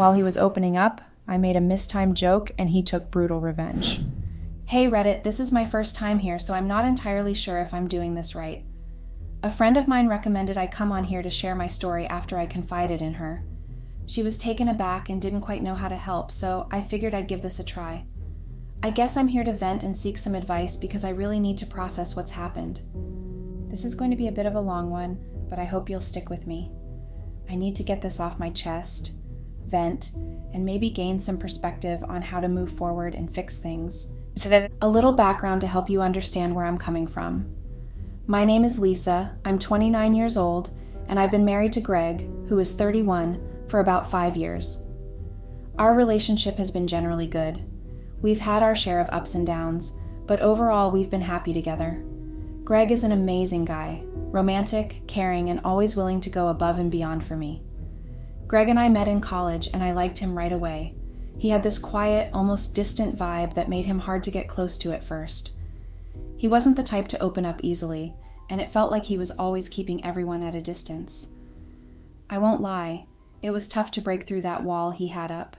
While he was opening up, I made a mistimed joke and he took brutal revenge. Hey Reddit, this is my first time here, so I'm not entirely sure if I'm doing this right. A friend of mine recommended I come on here to share my story after I confided in her. She was taken aback and didn't quite know how to help, so I figured I'd give this a try. I guess I'm here to vent and seek some advice because I really need to process what's happened. This is going to be a bit of a long one, but I hope you'll stick with me. I need to get this off my chest, vent, and maybe gain some perspective on how to move forward and fix things. A little background to help you understand where I'm coming from. My name is Lisa, I'm 29 years old, and I've been married to Greg, who is 31, for about 5 years. Our relationship has been generally good. We've had our share of ups and downs, but overall we've been happy together. Greg is an amazing guy, romantic, caring, and always willing to go above and beyond for me. Greg and I met in college, and I liked him right away. He had this quiet, almost distant vibe that made him hard to get close to at first. He wasn't the type to open up easily, and it felt like he was always keeping everyone at a distance. I won't lie, it was tough to break through that wall he had up.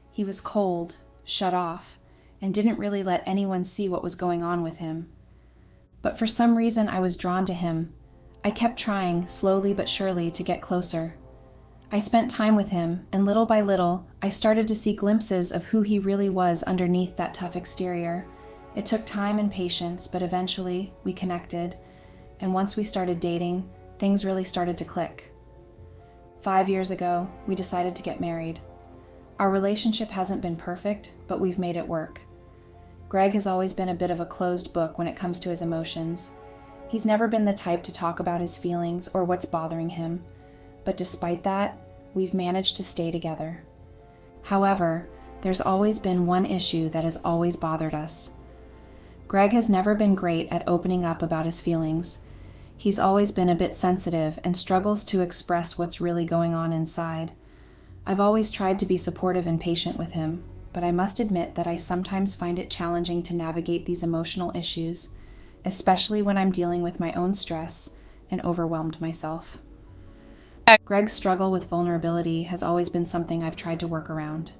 He was cold, shut off, and didn't really let anyone see what was going on with him. But for some reason I was drawn to him. I kept trying, slowly but surely, to get closer. I spent time with him, and little by little, I started to see glimpses of who he really was underneath that tough exterior. It took time and patience, but eventually we connected, and once we started dating, things really started to click. 5 years ago, we decided to get married. Our relationship hasn't been perfect, but we've made it work. Greg has always been a bit of a closed book when it comes to his emotions. He's never been the type to talk about his feelings or what's bothering him, but despite that, we've managed to stay together. However, there's always been one issue that has always bothered us. Greg has never been great at opening up about his feelings. He's always been a bit sensitive and struggles to express what's really going on inside. I've always tried to be supportive and patient with him, but I must admit that I sometimes find it challenging to navigate these emotional issues, especially when I'm dealing with my own stress and overwhelmed myself. Greg's struggle with vulnerability has always been something I've tried to work around.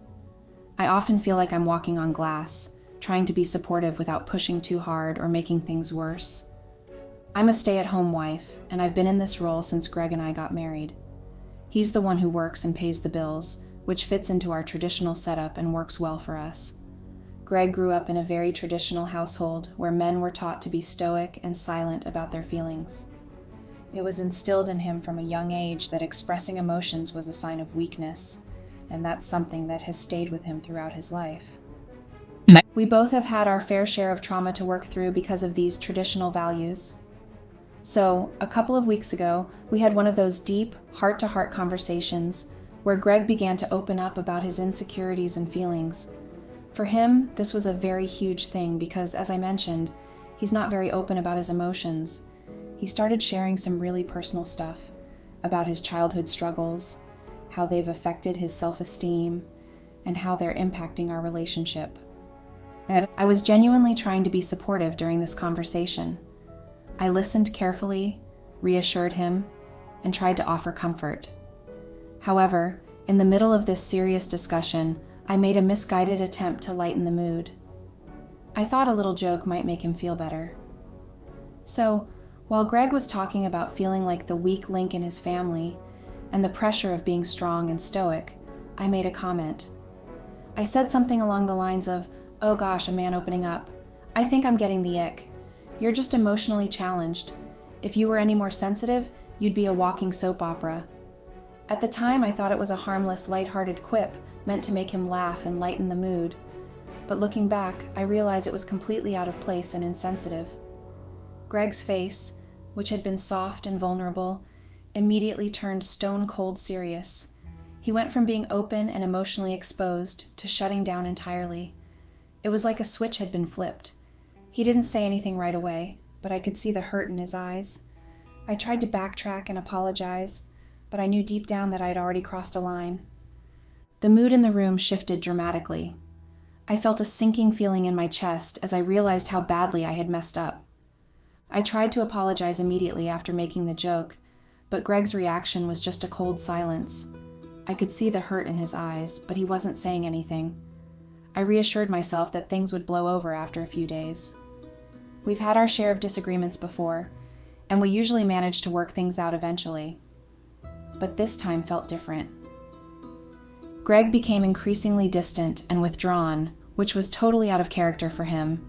I often feel like I'm walking on glass, trying to be supportive without pushing too hard or making things worse. I'm a stay-at-home wife, and I've been in this role since Greg and I got married. He's the one who works and pays the bills, which fits into our traditional setup and works well for us. Greg grew up in a very traditional household where men were taught to be stoic and silent about their feelings. It was instilled in him from a young age that expressing emotions was a sign of weakness, and that's something that has stayed with him throughout his life. We both have had our fair share of trauma to work through because of these traditional values. So, a couple of weeks ago, we had one of those deep, heart-to-heart conversations where Greg began to open up about his insecurities and feelings. For him, this was a very huge thing because, as I mentioned, he's not very open about his emotions. He started sharing some really personal stuff about his childhood struggles, how they've affected his self-esteem, and how they're impacting our relationship. I was genuinely trying to be supportive during this conversation. I listened carefully, reassured him, and tried to offer comfort. However, in the middle of this serious discussion, I made a misguided attempt to lighten the mood. I thought a little joke might make him feel better. So, while Greg was talking about feeling like the weak link in his family and the pressure of being strong and stoic, I made a comment. I said something along the lines of, "Oh gosh, a man opening up. I think I'm getting the ick. You're just emotionally challenged. If you were any more sensitive, you'd be a walking soap opera." At the time, I thought it was a harmless, lighthearted quip meant to make him laugh and lighten the mood. But looking back, I realized it was completely out of place and insensitive. Greg's face, which had been soft and vulnerable, immediately turned stone-cold serious. He went from being open and emotionally exposed to shutting down entirely. It was like a switch had been flipped. He didn't say anything right away, but I could see the hurt in his eyes. I tried to backtrack and apologize, but I knew deep down that I had already crossed a line. The mood in the room shifted dramatically. I felt a sinking feeling in my chest as I realized how badly I had messed up. I tried to apologize immediately after making the joke, but Greg's reaction was just a cold silence. I could see the hurt in his eyes, but he wasn't saying anything. I reassured myself that things would blow over after a few days. We've had our share of disagreements before, and we usually manage to work things out eventually. But this time felt different. Greg became increasingly distant and withdrawn, which was totally out of character for him.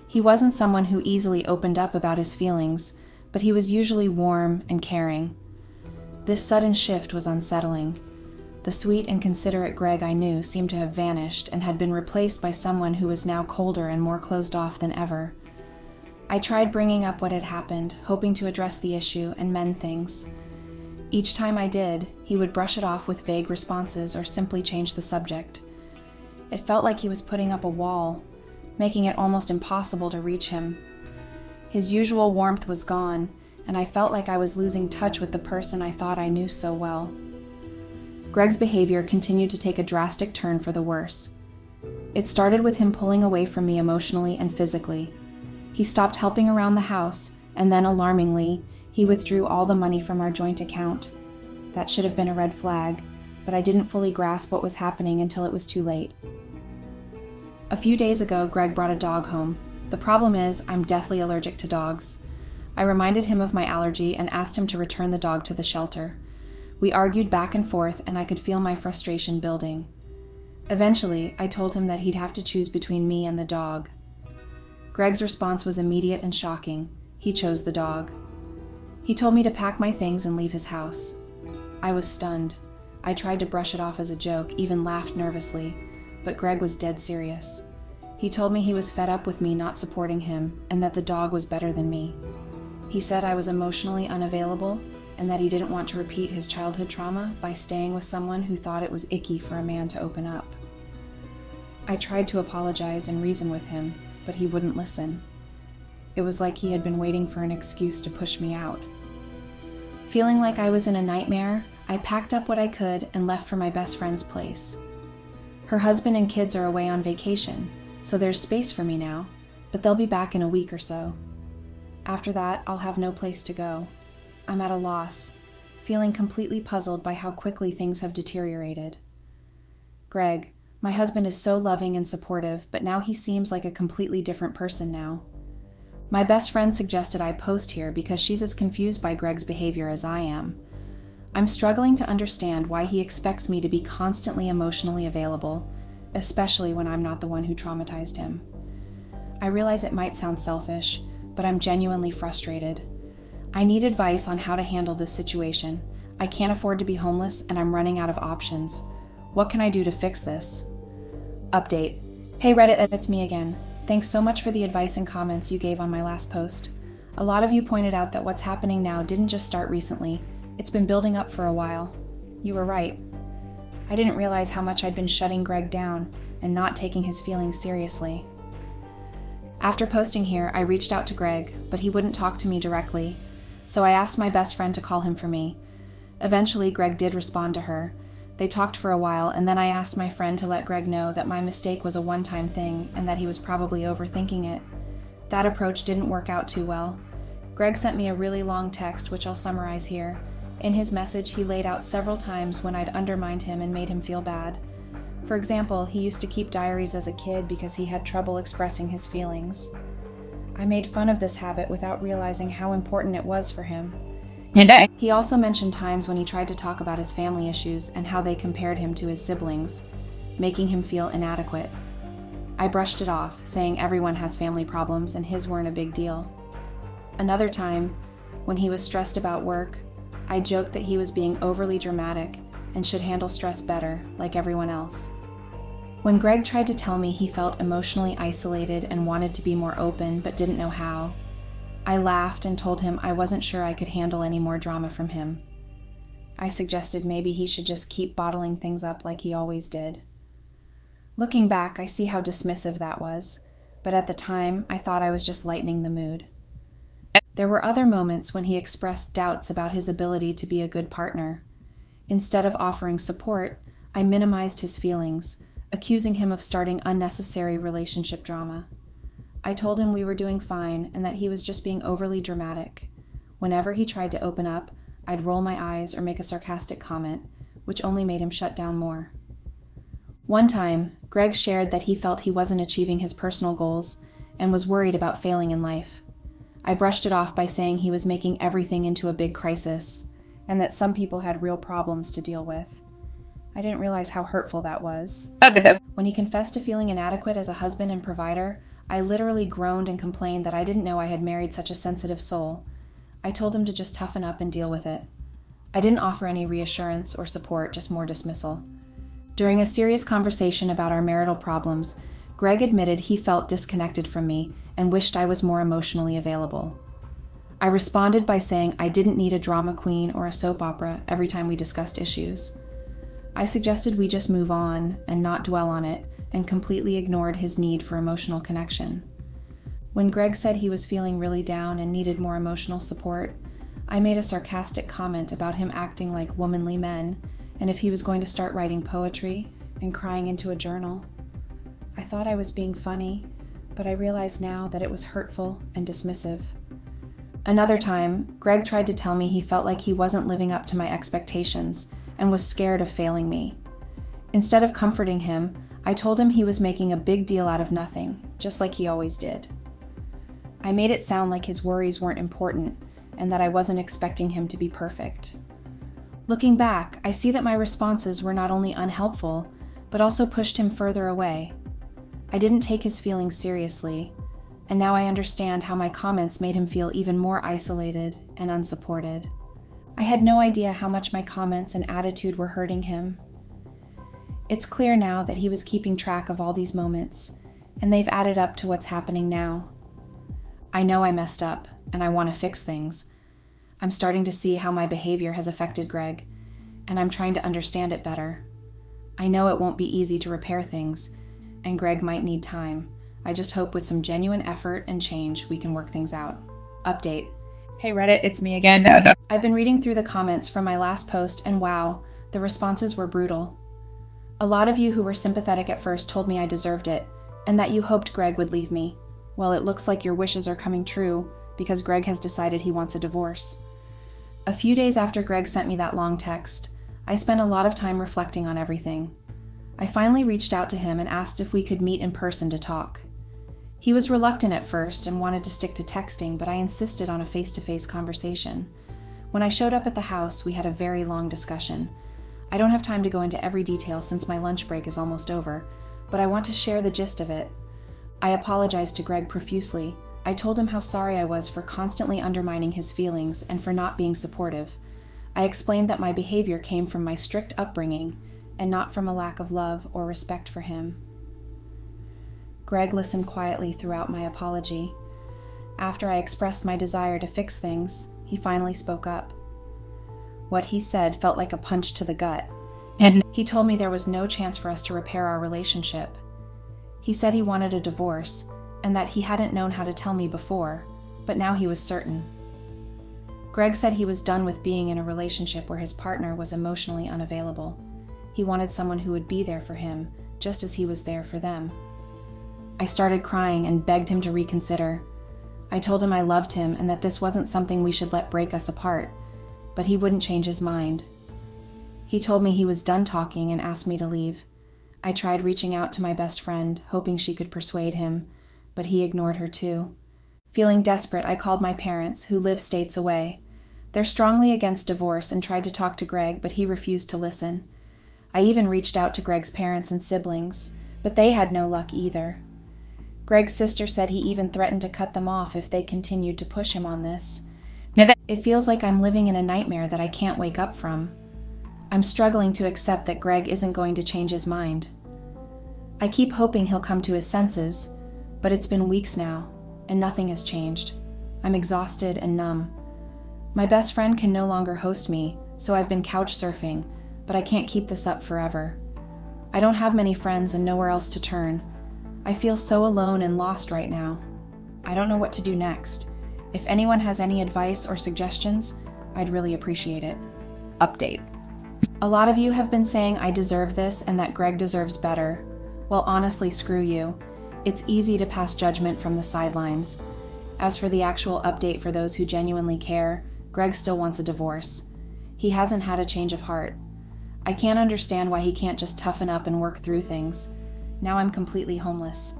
He wasn't someone who easily opened up about his feelings, but he was usually warm and caring. This sudden shift was unsettling. The sweet and considerate Greg I knew seemed to have vanished and had been replaced by someone who was now colder and more closed off than ever. I tried bringing up what had happened, hoping to address the issue and mend things. Each time I did, he would brush it off with vague responses or simply change the subject. It felt like he was putting up a wall, making it almost impossible to reach him. His usual warmth was gone, and I felt like I was losing touch with the person I thought I knew so well. Greg's behavior continued to take a drastic turn for the worse. It started with him pulling away from me emotionally and physically. He stopped helping around the house, and then, alarmingly, he withdrew all the money from our joint account. That should have been a red flag, but I didn't fully grasp what was happening until it was too late. A few days ago, Greg brought a dog home. The problem is, I'm deathly allergic to dogs. I reminded him of my allergy and asked him to return the dog to the shelter. We argued back and forth, and I could feel my frustration building. Eventually, I told him that he'd have to choose between me and the dog. Greg's response was immediate and shocking. He chose the dog. He told me to pack my things and leave his house. I was stunned. I tried to brush it off as a joke, even laughed nervously, but Greg was dead serious. He told me he was fed up with me not supporting him and that the dog was better than me. He said I was emotionally unavailable and that he didn't want to repeat his childhood trauma by staying with someone who thought it was icky for a man to open up. I tried to apologize and reason with him, but he wouldn't listen. It was like he had been waiting for an excuse to push me out. Feeling like I was in a nightmare, I packed up what I could and left for my best friend's place. Her husband and kids are away on vacation, so there's space for me now, but they'll be back in a week or so. After that, I'll have no place to go. I'm at a loss, feeling completely puzzled by how quickly things have deteriorated. Greg, my husband is so loving and supportive, but now he seems like a completely different person now. My best friend suggested I post here because she's as confused by Greg's behavior as I am. I'm struggling to understand why he expects me to be constantly emotionally available, especially when I'm not the one who traumatized him. I realize it might sound selfish, but I'm genuinely frustrated. I need advice on how to handle this situation. I can't afford to be homeless, and I'm running out of options. What can I do to fix this? Update. Hey Reddit, it's me again. Thanks so much for the advice and comments you gave on my last post. A lot of you pointed out that what's happening now didn't just start recently. It's been building up for a while. You were right. I didn't realize how much I'd been shutting Greg down and not taking his feelings seriously. After posting here, I reached out to Greg, but he wouldn't talk to me directly, so I asked my best friend to call him for me. Eventually, Greg did respond to her. They talked for a while, and then I asked my friend to let Greg know that my mistake was a one-time thing and that he was probably overthinking it. That approach didn't work out too well. Greg sent me a really long text, which I'll summarize here. In his message, he laid out several times when I'd undermined him and made him feel bad. For example, he used to keep diaries as a kid because he had trouble expressing his feelings. I made fun of this habit without realizing how important it was for him. He also mentioned times when he tried to talk about his family issues and how they compared him to his siblings, making him feel inadequate. I brushed it off, saying everyone has family problems and his weren't a big deal. Another time, when he was stressed about work, I joked that he was being overly dramatic and should handle stress better, like everyone else. When Greg tried to tell me he felt emotionally isolated and wanted to be more open but didn't know how, I laughed and told him I wasn't sure I could handle any more drama from him. I suggested maybe he should just keep bottling things up like he always did. Looking back, I see how dismissive that was, but at the time, I thought I was just lightening the mood. There were other moments when he expressed doubts about his ability to be a good partner. Instead of offering support, I minimized his feelings, accusing him of starting unnecessary relationship drama. I told him we were doing fine and that he was just being overly dramatic. Whenever he tried to open up, I'd roll my eyes or make a sarcastic comment, which only made him shut down more. One time, Greg shared that he felt he wasn't achieving his personal goals and was worried about failing in life. I brushed it off by saying he was making everything into a big crisis and that some people had real problems to deal with. I didn't realize how hurtful that was. When he confessed to feeling inadequate as a husband and provider, I literally groaned and complained that I didn't know I had married such a sensitive soul. I told him to just toughen up and deal with it. I didn't offer any reassurance or support, just more dismissal. During a serious conversation about our marital problems, Greg admitted he felt disconnected from me and wished I was more emotionally available. I responded by saying I didn't need a drama queen or a soap opera every time we discussed issues. I suggested we just move on and not dwell on it, and completely ignored his need for emotional connection. When Greg said he was feeling really down and needed more emotional support, I made a sarcastic comment about him acting like womanly men, and if he was going to start writing poetry and crying into a journal. I thought I was being funny, but I realize now that it was hurtful and dismissive. Another time, Greg tried to tell me he felt like he wasn't living up to my expectations and was scared of failing me. Instead of comforting him, I told him he was making a big deal out of nothing, just like he always did. I made it sound like his worries weren't important and that I wasn't expecting him to be perfect. Looking back, I see that my responses were not only unhelpful, but also pushed him further away. I didn't take his feelings seriously, and now I understand how my comments made him feel even more isolated and unsupported. I had no idea how much my comments and attitude were hurting him. It's clear now that he was keeping track of all these moments, and they've added up to what's happening now. I know I messed up, and I want to fix things. I'm starting to see how my behavior has affected Greg, and I'm trying to understand it better. I know it won't be easy to repair things, and Greg might need time. I just hope with some genuine effort and change, we can work things out. Update. Hey Reddit, it's me again. I've been reading through the comments from my last post, and wow, the responses were brutal. A lot of you who were sympathetic at first told me I deserved it, and that you hoped Greg would leave me. Well, it looks like your wishes are coming true, because Greg has decided he wants a divorce. A few days after Greg sent me that long text, I spent a lot of time reflecting on everything. I finally reached out to him and asked if we could meet in person to talk. He was reluctant at first and wanted to stick to texting, but I insisted on a face-to-face conversation. When I showed up at the house, we had a very long discussion. I don't have time to go into every detail since my lunch break is almost over, but I want to share the gist of it. I apologized to Greg profusely. I told him how sorry I was for constantly undermining his feelings and for not being supportive. I explained that my behavior came from my strict upbringing and not from a lack of love or respect for him. Greg listened quietly throughout my apology. After I expressed my desire to fix things, he finally spoke up. What he said felt like a punch to the gut, and he told me there was no chance for us to repair our relationship. He said he wanted a divorce, and that he hadn't known how to tell me before, but now he was certain. Greg said he was done with being in a relationship where his partner was emotionally unavailable. He wanted someone who would be there for him, just as he was there for them. I started crying and begged him to reconsider. I told him I loved him and that this wasn't something we should let break us apart, but he wouldn't change his mind. He told me he was done talking and asked me to leave. I tried reaching out to my best friend, hoping she could persuade him, but he ignored her too. Feeling desperate, I called my parents, who live states away. They're strongly against divorce and tried to talk to Greg, but he refused to listen. I even reached out to Greg's parents and siblings, but they had no luck either. Greg's sister said he even threatened to cut them off if they continued to push him on this. It feels like I'm living in a nightmare that I can't wake up from. I'm struggling to accept that Greg isn't going to change his mind. I keep hoping he'll come to his senses, but it's been weeks now, and nothing has changed. I'm exhausted and numb. My best friend can no longer host me, so I've been couch surfing, but I can't keep this up forever. I don't have many friends and nowhere else to turn. I feel so alone and lost right now. I don't know what to do next. If anyone has any advice or suggestions, I'd really appreciate it. Update. A lot of you have been saying I deserve this and that Greg deserves better. Well, honestly, screw you. It's easy to pass judgment from the sidelines. As for the actual update for those who genuinely care, Greg still wants a divorce. He hasn't had a change of heart. I can't understand why he can't just toughen up and work through things. Now I'm completely homeless.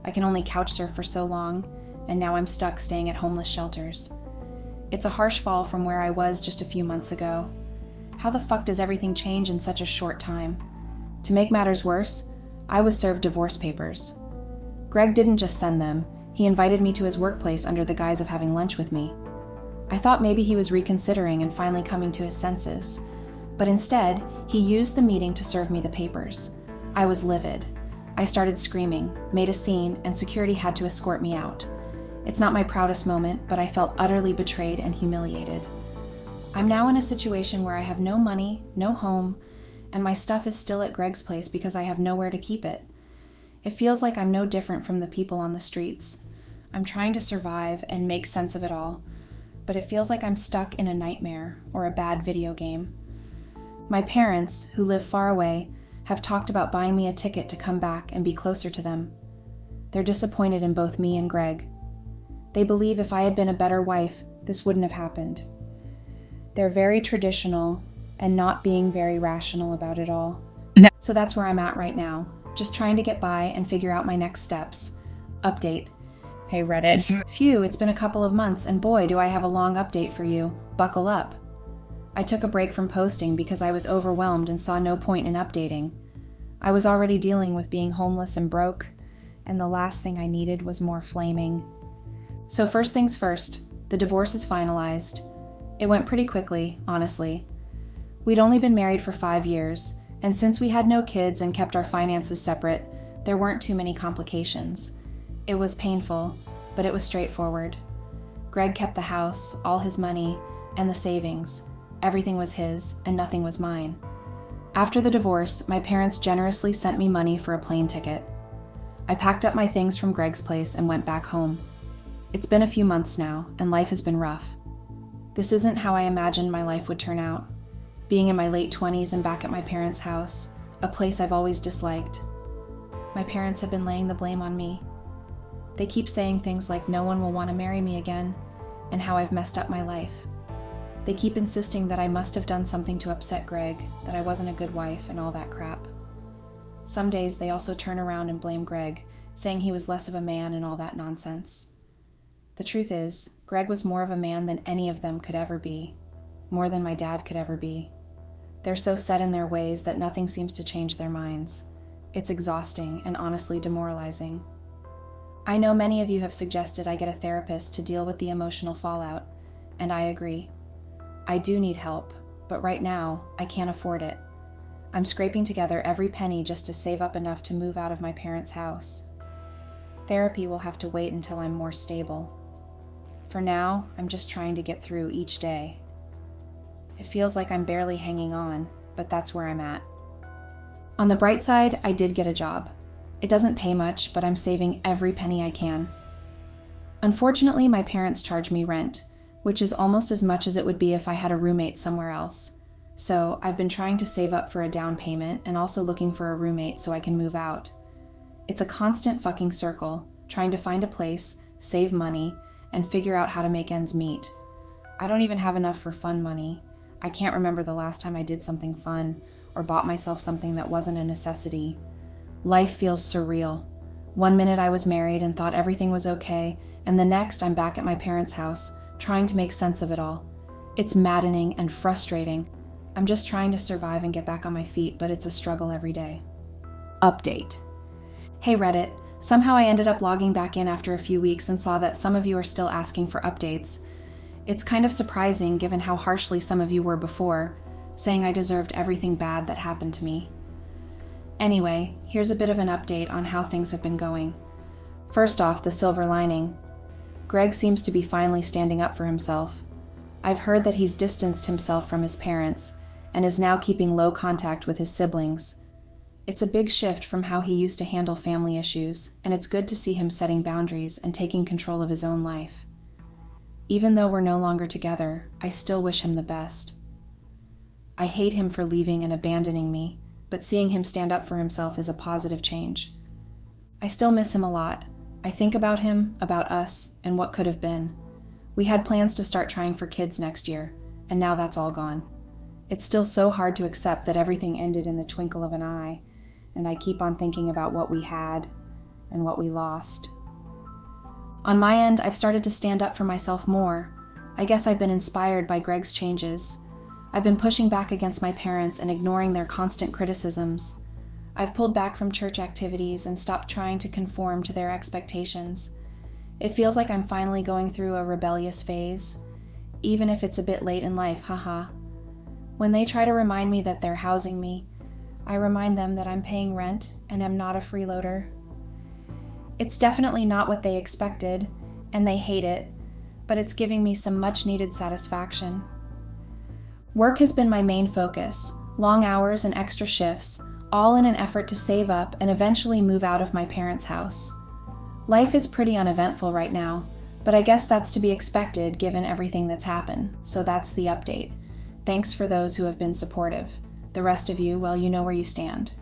I can only couch surf for so long, and now I'm stuck staying at homeless shelters. It's a harsh fall from where I was just a few months ago. How the fuck does everything change in such a short time? To make matters worse, I was served divorce papers. Greg didn't just send them, he invited me to his workplace under the guise of having lunch with me. I thought maybe he was reconsidering and finally coming to his senses, but instead, he used the meeting to serve me the papers. I was livid. I started screaming, made a scene, and security had to escort me out. It's not my proudest moment, but I felt utterly betrayed and humiliated. I'm now in a situation where I have no money, no home, and my stuff is still at Greg's place because I have nowhere to keep it. It feels like I'm no different from the people on the streets. I'm trying to survive and make sense of it all, but it feels like I'm stuck in a nightmare or a bad video game. My parents, who live far away, have talked about buying me a ticket to come back and be closer to them. They're disappointed in both me and Greg. They believe if I had been a better wife, this wouldn't have happened. They're very traditional and not being very rational about it all. No. So that's where I'm at right now, just trying to get by and figure out my next steps. Update. Hey, Reddit. Phew, it's been a couple of months, and boy, do I have a long update for you. Buckle up. I took a break from posting because I was overwhelmed and saw no point in updating. I was already dealing with being homeless and broke, and the last thing I needed was more flaming. So first things first, the divorce is finalized. It went pretty quickly, honestly. We'd only been married for 5 years, and since we had no kids and kept our finances separate, there weren't too many complications. It was painful, but it was straightforward. Greg kept the house, all his money, and the savings. Everything was his, and nothing was mine. After the divorce, my parents generously sent me money for a plane ticket. I packed up my things from Greg's place and went back home. It's been a few months now, and life has been rough. This isn't how I imagined my life would turn out. Being in my late 20s and back at my parents' house, a place I've always disliked. My parents have been laying the blame on me. They keep saying things like no one will want to marry me again, and how I've messed up my life. They keep insisting that I must have done something to upset Greg, that I wasn't a good wife, and all that crap. Some days they also turn around and blame Greg, saying he was less of a man and all that nonsense. The truth is, Greg was more of a man than any of them could ever be, more than my dad could ever be. They're so set in their ways that nothing seems to change their minds. It's exhausting and honestly demoralizing. I know many of you have suggested I get a therapist to deal with the emotional fallout, and I agree. I do need help, but right now, I can't afford it. I'm scraping together every penny just to save up enough to move out of my parents' house. Therapy will have to wait until I'm more stable. For now, I'm just trying to get through each day. It feels like I'm barely hanging on, but that's where I'm at. On the bright side, I did get a job. It doesn't pay much, but I'm saving every penny I can. Unfortunately, my parents charge me rent, which is almost as much as it would be if I had a roommate somewhere else. So I've been trying to save up for a down payment and also looking for a roommate so I can move out. It's a constant fucking circle, trying to find a place, save money, and figure out how to make ends meet. I don't even have enough for fun money. I can't remember the last time I did something fun or bought myself something that wasn't a necessity. Life feels surreal. One minute I was married and thought everything was okay, and the next I'm back at my parents' house, trying to make sense of it all. It's maddening and frustrating. I'm just trying to survive and get back on my feet, but it's a struggle every day. Update. Hey Reddit, somehow I ended up logging back in after a few weeks and saw that some of you are still asking for updates. It's kind of surprising given how harshly some of you were before, saying I deserved everything bad that happened to me. Anyway, here's a bit of an update on how things have been going. First off, the silver lining. Greg seems to be finally standing up for himself. I've heard that he's distanced himself from his parents and is now keeping low contact with his siblings. It's a big shift from how he used to handle family issues, and it's good to see him setting boundaries and taking control of his own life. Even though we're no longer together, I still wish him the best. I hate him for leaving and abandoning me, but seeing him stand up for himself is a positive change. I still miss him a lot. I think about him, about us, and what could have been. We had plans to start trying for kids next year, and now that's all gone. It's still so hard to accept that everything ended in the twinkle of an eye, and I keep on thinking about what we had and what we lost. On my end, I've started to stand up for myself more. I guess I've been inspired by Greg's changes. I've been pushing back against my parents and ignoring their constant criticisms. I've pulled back from church activities and stopped trying to conform to their expectations. It feels like I'm finally going through a rebellious phase, even if it's a bit late in life, haha. When they try to remind me that they're housing me, I remind them that I'm paying rent and am not a freeloader. It's definitely not what they expected, and they hate it, but it's giving me some much-needed satisfaction. Work has been my main focus, long hours and extra shifts, all in an effort to save up and eventually move out of my parents' house. Life is pretty uneventful right now, but I guess that's to be expected given everything that's happened, so that's the update. Thanks for those who have been supportive. The rest of you, well, you know where you stand.